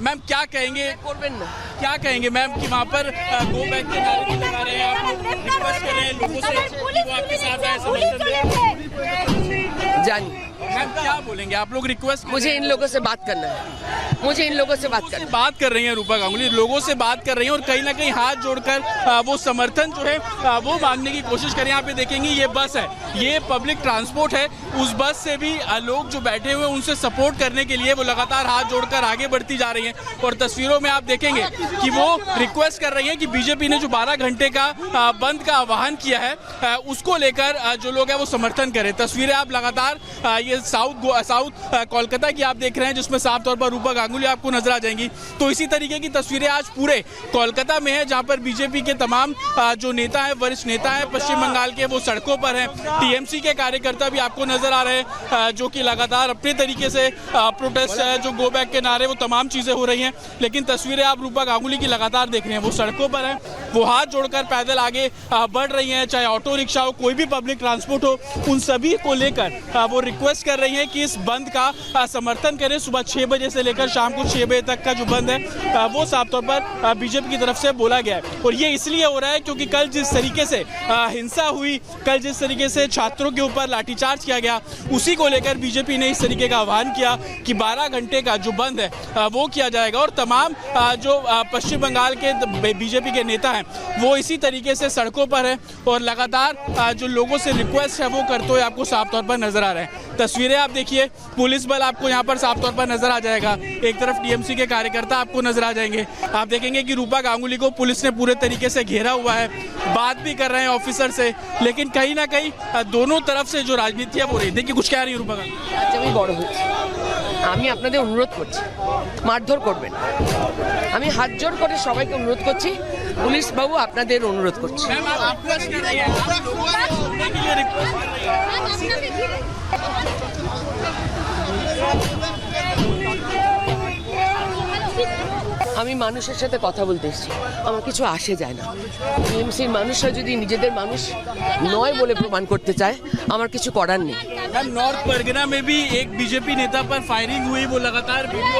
Ma'am क्या कहेंगे ma'am कि वहाँ पर गो बैक के नारे भी लगा रहे हैं, आप रिक्वेस्ट कर रहे हैं लोगों से कि वो आपके साथ आए, समर्थन दें। जानिए मैम क्या बोलेंगे आप लोग? रिक्वेस्ट मुझे इन लोगों से बात करना है, मुझे इन लोगों से बात करना है। बात कर रही हैं रूपा गांगुली, लोगों से बात कर रही हैं और कहीं ना कहीं हाथ जोड़कर वो समर्थन जो है वो मांगने की कोशिश करें। यहाँ पे देखेंगे ये बस है, ये पब्लिक ट्रांसपोर्ट है, उस बस से भी लोग जो बैठे हुए हैं उनसे सपोर्ट करने के लिए वो लगातार हाथ जोड़कर आगे बढ़ती जा रही हैं। और तस्वीरों में आप देखेंगे कि वो रिक्वेस्ट कर रही हैं कि बीजेपी ने जो 12 घंटे का बंद का आह्वान किया है उसको लेकर जो लोग हैं वो समर्थन करें। तस्वीरें आप लगातार ये साउथ कोलकाता की आप देख रहे हैं, जिसमें साफ तौर पर रूपा गांगुली आपको नजर आ जाएंगी। तो इसी तरीके की तस्वीरें आज पूरे कोलकाता में है, जहां पर बीजेपी के तमाम जो नेता हैं, वरिष्ठ नेता हैं पश्चिम बंगाल के, वो सड़कों पर हैं। टीएमसी के कार्यकर्ता भी आपको नजर आ रहे हैं जो कि लगातार अपने तरीके से प्रोटेस्ट जो गो बैक के नारे, वो तमाम चीजें हो रही हैं। लेकिन तस्वीरें आप रूपा गांगुली की लगातार देख रहे हैं, वो सड़कों पर हैं, वो हाथ जोड़कर पैदल आगे बढ़ रही हैं। चाहे ऑटो रिक्शा हो, कोई भी पब्लिक ट्रांसपोर्ट हो, उन सभी को लेकर वो रिक्वेस्ट कर रही हैं कि इस बंद का समर्थन करें। सुबह 6 बजे से लेकर शाम को 6 बजे तक का जो बंद है वो साफ तौर पर बीजेपी की तरफ से बोला गया है। और ये इसलिए हो रहा है क्योंकि कल जिस तरीके से हिंसा हुई, कल जिस तरीके से छात्रों के ऊपर लाठीचार्ज किया गया, उसी को लेकर बीजेपी ने इस तरीके का आह्वान किया कि 12 घंटे का जो बंद है वो किया जाएगा। और तमाम जो पश्चिम बंगाल के बीजेपी के नेता हैं वो इसी तरीके से सड़कों पर हैं और लगातार जो लोगों से रिक्वेस्ट है वो करते हुए आपको साफ तौर पर नजर आ रहे हैं। तस्वीरें आप देखिए, पुलिस बल आपको यहाँ पर साफ तौर पर नजर आ जाएगा, एक तरफ टीएमसी के कार्यकर्ता आपको नजर आ जाएंगे। आप देखेंगे कि रूपा गांगुली को पुलिस ने पूरे तरीके से घेरा हुआ है, बात भी कर रहे हैं ऑफिसर से, लेकिन कहीं ना कहीं दोनों तरफ से जो राजनीति है वो रही। देखिए कुछ कह रही है रूपा गांगुली। बड़ আমি আপনাদের অনুরোধ করছি, মারধর করবেন। আমি হাত জোড় করে সবাইকে অনুরোধ করছি, পুলিশ বাবু আপনাদের অনুরোধ করছি। আমি মানুষের সাথে কথা বলতে এসেছি, আমার কিছু আসে যায় না। টিএমসির মানুষরা যদি নিজেদের মানুষ নয় বলে প্রমাণ করতে চায়, আমার কিছু করার নেই। मैम नॉर्थ परगना में भी एक बीजेपी नेता पर फायरिंग हुई, वो लगातार वीडियो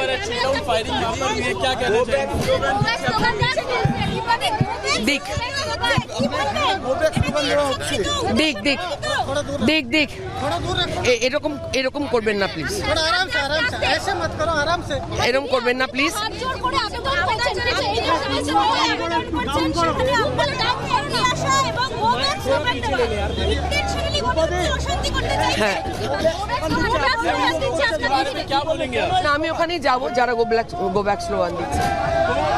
और फायरिंग यहाँ पर हुई है, क्या कहना देख देख এরকম করবেন না প্লিজ, এরকম করবেন না প্লিজ। হ্যাঁ क्या बोलेंगे आप? না আমি ওখানেই যাবো যারা গো ব্যাক স্লোগান দিচ্ছে।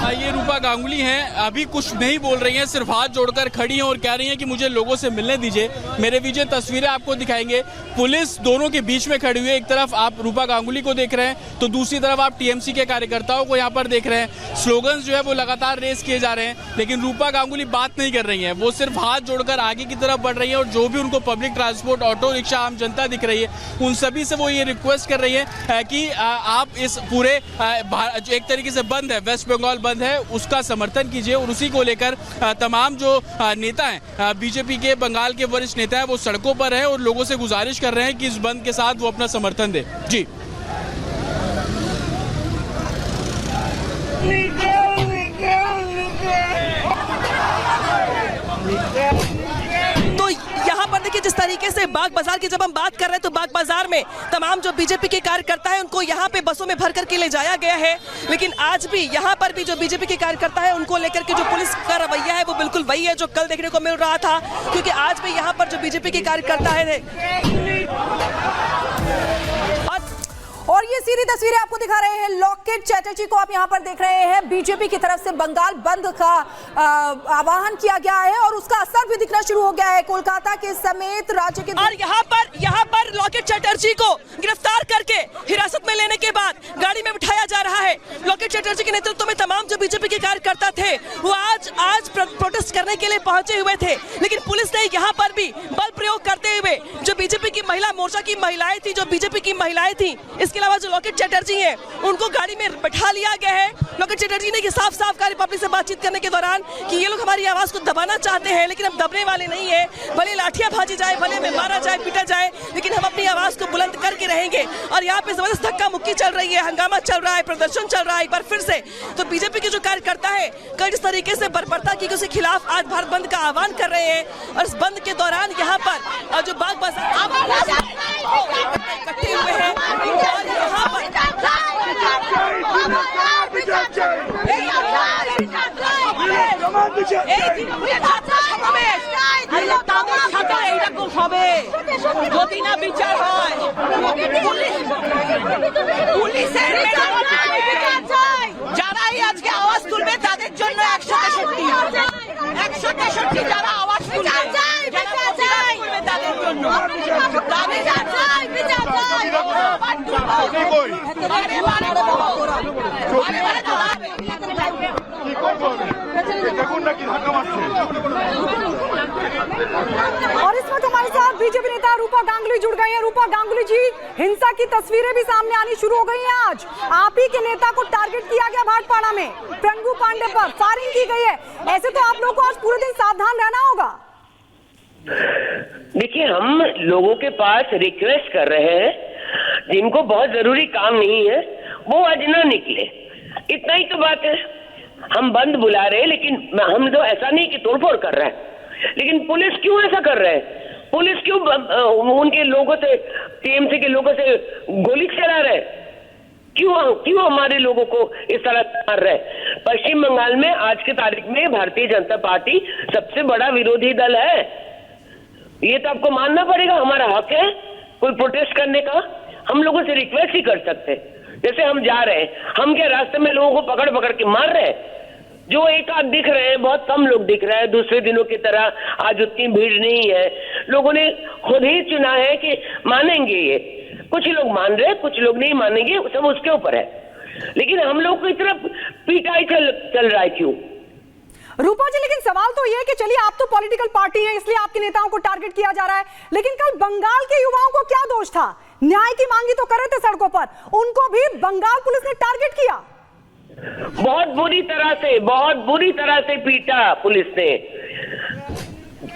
तो ये रूपा गांगुली हैं, अभी कुछ नहीं बोल रही हैं, सिर्फ हाथ जोड़कर खड़ी हैं और कह रही हैं कि मुझे लोगों से मिलने दीजिए। मेरे पीछे तस्वीरें आपको दिखाएंगे, पुलिस दोनों के बीच में खड़ी हुई है। एक तरफ आप रूपा गांगुली को देख रहे हैं तो दूसरी तरफ आप टीएमसी के कार्यकर्ताओं को यहाँ पर देख रहे हैं। स्लोगन्स जो है वो लगातार रेस किए जा रहे हैं, लेकिन रूपा गांगुली बात नहीं कर रही हैं, वो सिर्फ हाथ जोड़कर आगे की तरफ बढ़ रही है। और जो भी उनको पब्लिक ट्रांसपोर्ट, ऑटो रिक्शा, आम जनता दिख रही है, उन सभी से वो ये रिक्वेस्ट कर रही है कि आप इस पूरे जो एक तरीके से बंद है, वेस्ट बंगाल बंद है, उसका समर्थन कीजिए। और उसी को लेकर तमाम जो नेता हैं बीजेपी के, बंगाल के वरिष्ठ नेता हैं, वो सड़कों पर हैं और लोगों से गुजारिश कर रहे हैं कि इस बंद के साथ वो अपना समर्थन दें। जी तो यहाँ पर देखिए, जिस तरीके से बाग बाजार की जब हम बात कर रहे हैं तो बाग बाजार में तमाम जो बीजेपी के कार्यकर्ता हैं उनको यहाँ पे बसों में भर करके ले जाया गया है। लेकिन आज भी यहाँ पर भी जो बीजेपी के कार्यकर्ता है उनको लेकर के जो पुलिस का रवैया है वो बिल्कुल वही है जो कल देखने को मिल रहा था, क्योंकि आज भी यहाँ पर जो बीजेपी के कार्यकर्ता है। और ये सीधी तस्वीरें आपको दिखा रहे हैं लॉकेट चैटर्जी को, आप यहाँ पर देख रहे हैं। बीजेपी की तरफ से बंगाल बंद का आह्वान किया गया है और उसका असर भी दिखना शुरू हो गया है कोलकाता के समेत राज्य के। और यहाँ पर लॉकेट चैटर्जी को गिरफ्तार करके हिरासत में लेने के बाद गाड़ी में बिठाया जा रहा है। लॉकेट चैटर्जी के नेतृत्व में तमाम जो बीजेपी के कार्यकर्ता थे वो आज प्रोटेस्ट करने के लिए पहुंचे हुए थे, लेकिन पुलिस ने यहाँ पर भी बल प्रयोग करते हुए जो बीजेपी की महिला मोर्चा की महिलाएं थी, इसके अलावा जो लॉकेट चैटर्जी हैं उनको गाड़ी में बैठा लिया गया है। लॉकेट लॉकेट चैटर्जी ने ये साफ साफ कहा रिपब्लिक से बातचीत करने के दौरान कि ये लोग हमारी आवाज को दबाना चाहते हैं, लेकिन हम दबने वाले नहीं है। भले लाठियां भाजी जाए, भले हमें मारा जाए, पीटा जाए, लेकिन हम अपनी आवाज को बुलंद करके रहेंगे। और यहाँ पे जबरदस्त धक्का मुक्की चल रही है, हंगामा चल रहा है, प्रदर्शन चल रहा है एक बार फिर से। तो बीजेपी के जो कार्यकर्ता है कल जिस तरीके से बर्बरता की उसके खिलाफ आज भारत बंद का आह्वान कर रहे हैं, और इस बंद के दौरान यहाँ पर जो बाग बाजार इकट्ठे हुए हैं और यहाँ पर যদি না বিচার হয় পুলিশের যারাই আজকে আওয়াজ তুলবে তাদের জন্য 163 যারা আওয়াজ তুলবে তাদের জন্য और इस वक्त हमारे साथ बीजेपी नेता रूपा गांगुली जुड़ गए हैं। रूपा गांगुली जी, हिंसा की तस्वीरें भी सामने आनी शुरू हो गई हैं। आज आप ही के नेता को टारगेट किया गया भाटपाड़ा में, प्रंगू पांडे पर फायरिंग की गई है। ऐसे तो आप लोगों को आज पूरे दिन सावधान रहना होगा। देखिए, हम लोगों के पास रिक्वेस्ट कर रहे हैं, जिनको बहुत जरूरी काम नहीं है वो आज ना निकले, इतना ही तो बात है। हम बंद बुला रहे हैं, लेकिन हम तो ऐसा नहीं कि तोड़फोड़ कर रहे हैं। लेकिन पुलिस क्यों ऐसा कर रहे हैं? पुलिस क्यों उनके लोगों से, टीएमसी के लोगों से गोली चला रहे हैं? क्यों हमारे लोगों को इस तरह मार रहे हैं? पश्चिम बंगाल में आज के तारीख में भारतीय जनता पार्टी सबसे बड़ा विरोधी दल है। ये तो आपको मानना पड़ेगा, हमारा हक है कोई प्रोटेस्ट करने का। हम लोगों से रिक्वेस्ट ही कर सकते हैं। जैसे हम जा रहे हैं, हम क्या रास्ते में लोगों को पकड़ पकड़ के मार रहे हैं? जो एक आध दिख रहे हैं, बहुत कम लोग दिख रहे हैं, दूसरे दिनों की तरह आज उतनी भीड़ नहीं है। लोगों ने खुद ही चुना है कि मानेंगे ये। कुछ लोग मान रहे हैं, कुछ लोग नहीं मानेंगे, सब उसके ऊपर है। लेकिन हम लोग की तरफ पीटाई चल रहा है क्यों? रूपा जी, लेकिन सवाल तो ये है कि चलिए आप तो पॉलिटिकल पार्टी है, इसलिए आपके नेताओं को टारगेट किया जा रहा है, लेकिन कल बंगाल के युवाओं को क्या दोष था? न्याय की मांगी तो कर रहे थे सड़कों पर, उनको भी बंगाल पुलिस ने टारगेट किया। बहुत बुरी तरह से पीटा पुलिस ने,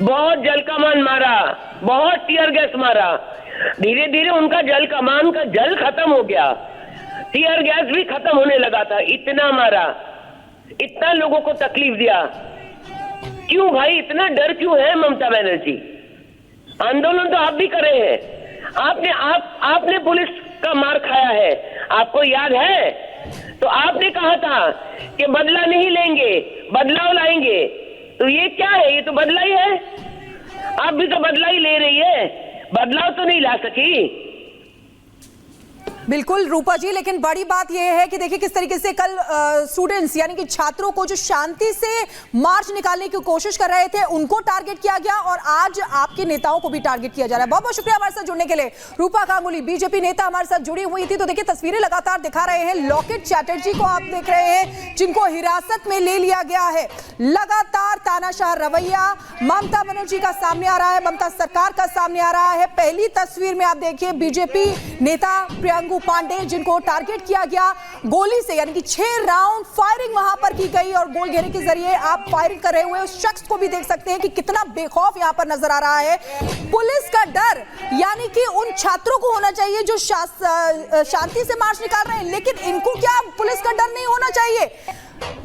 बहुत जल कमान मारा, बहुत टीयर गैस मारा। धीरे धीरे उनका जल कमान का जल खत्म हो गया, टीयर गैस भी खत्म होने लगा था। इतना मारा, इतना लोगों को तकलीफ दिया। क्यों भाई, इतना डर क्यों है ममता बनर्जी? आंदोलन तो आप भी करे हैं, आपने पुलिस का मार खाया है, आपको याद है? तो आपने कहा था कि बदला नहीं लेंगे, बदलाव लाएंगे। तो ये क्या है? ये तो बदला ही है। आप भी तो बदला ही ले रही है, बदलाव तो नहीं ला सकी। बिल्कुल रूपा जी, लेकिन बड़ी बात यह है कि देखिए किस तरीके से कल स्टूडेंट्स यानी कि छात्रों को जो शांति से मार्च निकालने की कोशिश कर रहे थे उनको टारगेट किया गया, और आज आपके नेताओं को भी टारगेट किया जा रहा है। बहुत बहुत शुक्रिया हमारे साथ जुड़ने के लिए। रूपा गांगुली बीजेपी नेता हमारे साथ जुड़ी हुई थी। तो देखिए तस्वीरें लगातार दिखा रहे हैं, लॉकेट चैटर्जी को आप देख रहे हैं जिनको हिरासत में ले लिया गया है। लगातार तानाशाह रवैया ममता बनर्जी का सामने आ रहा है, ममता सरकार का सामने आ रहा है। पहली तस्वीर में आप देखिए बीजेपी नेता प्रियंगू पांडे जिनको टारगेट किया गया गोली से, यानी कि 6 राउंड फायरिंग वहां पर की गई, और गोल घेरे के जरिए आप फायरिंग कर रहे हुए उस शख्स को भी देख सकते हैं कि कितना बेखौफ यहां पर नजर आ रहा है। पुलिस का डर, यानी कि उन छात्रों को होना चाहिए जो शांति से मार्च निकाल रहे हैं, लेकिन इनको क्या पुलिस का डर नहीं होना चाहिए?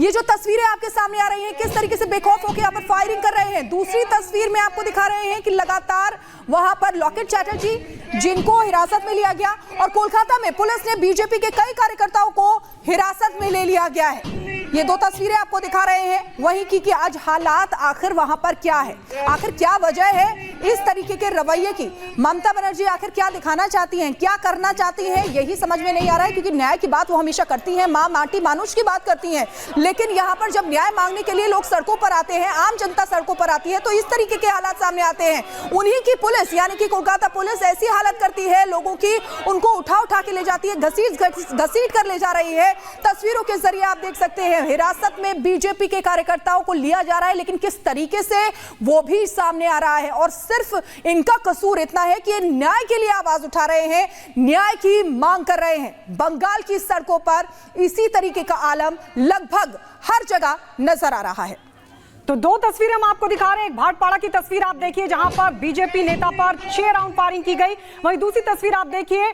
ये जो तस्वीरें आपके सामने आ रही हैं, किस तरीके से बेखौफ होकर यहाँ पर फायरिंग कर रहे हैं। दूसरी तस्वीर में आपको दिखा रहे हैं कि लगातार वहां पर लॉकेट चैटर्जी जिनको हिरासत में लिया गया, और कोलकाता में पुलिस ने बीजेपी के कई कार्यकर्ताओं को हिरासत में ले लिया गया है। ये दो तस्वीरें आपको दिखा रहे हैं वहीं की कि आज हालात आखिर वहां पर क्या है, आखिर क्या वजह है इस तरीके के रवैये की। ममता बनर्जी आखिर क्या दिखाना चाहती हैं, क्या करना चाहती हैं, यही समझ में नहीं आ रहा है, क्योंकि न्याय की बात वो हमेशा करती हैं, माँ माटी मानुष की बात करती हैं, लेकिन यहाँ पर जब न्याय मांगने के लिए लोग सड़कों पर आते हैं, आम जनता सड़कों पर आती है, तो इस तरीके के हालात सामने आते हैं। उन्हीं की पुलिस यानी कि कोलकाता पुलिस ऐसी हालत करती है लोगों की, उनको उठा के ले जाती है, घसीट कर ले जा रही है। तस्वीरों के जरिए आप देख सकते हैं हिरासत में बीजेपी के कार्यकर्ताओं को लिया जा रहा है, लेकिन किस तरीके से वो भी सामने आ रहा है। और सिर्फ इनका कसूर इतना है कि ये न्याय के लिए आवाज उठा रहे हैं, न्याय की मांग कर रहे हैं। बंगाल की सड़कों पर इसी तरीके का आलम लगभग हर जगह नजर आ रहा है। तो दो तस्वीरें हम आपको दिखा रहे हैं। एक भाटपाड़ा की तस्वीर आप देखिए जहां पर बीजेपी नेता पर 6 राउंड फायरिंग की गई। वहीं दूसरी तस्वीर आप देखिए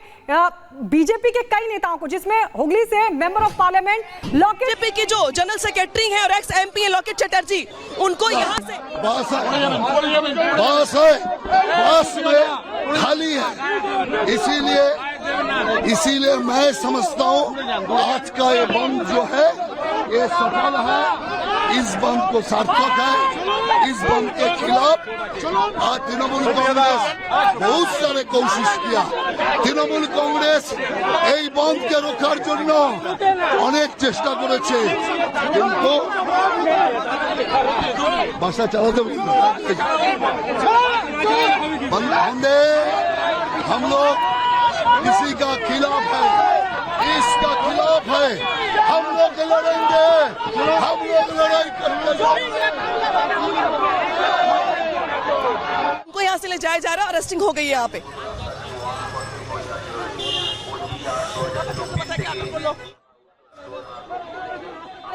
बीजेपी के कई नेताओं को, जिसमें हुगली से member of parliament locket BJP की जो जनरल सेक्रेटरी हैं और एक्स एमपी है लॉकेट चटर्जी, उनको यहाँ से बस में खाली है। इसीलिए मैं समझता हूँ आज का ये बंद जो है ये सफल है, इस बंद को सार्थक है। इस बंद के खिलाफ आज तृणमूल कांग्रेस बहुत सारे कोशिश किया। तृणमूल कांग्रेस এই বন্ধকে রোখার জন্য অনেক চেষ্টা করেছে, কিন্তু ভাষা চালাতে बंदे हम लोग किसी का खिलाफ है, इसका खिलाफ है। हम लोग लड़ेंगे, हम लोग लड़ाई करेंगे। उनको यहाँ से ले जाया जा रहा है, अरेस्टिंग हो गई है यहाँ पे।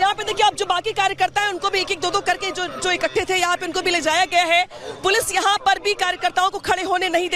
यहाँ पे देखिए आप जो बाकी कार्यकर्ता हैं उनको भी एक एक दो करके जो इकट्ठे थे यहाँ पे उनको भी ले जाया गया है। पुलिस यहाँ पर भी कार्यकर्ताओं को खड़े होने नहीं दे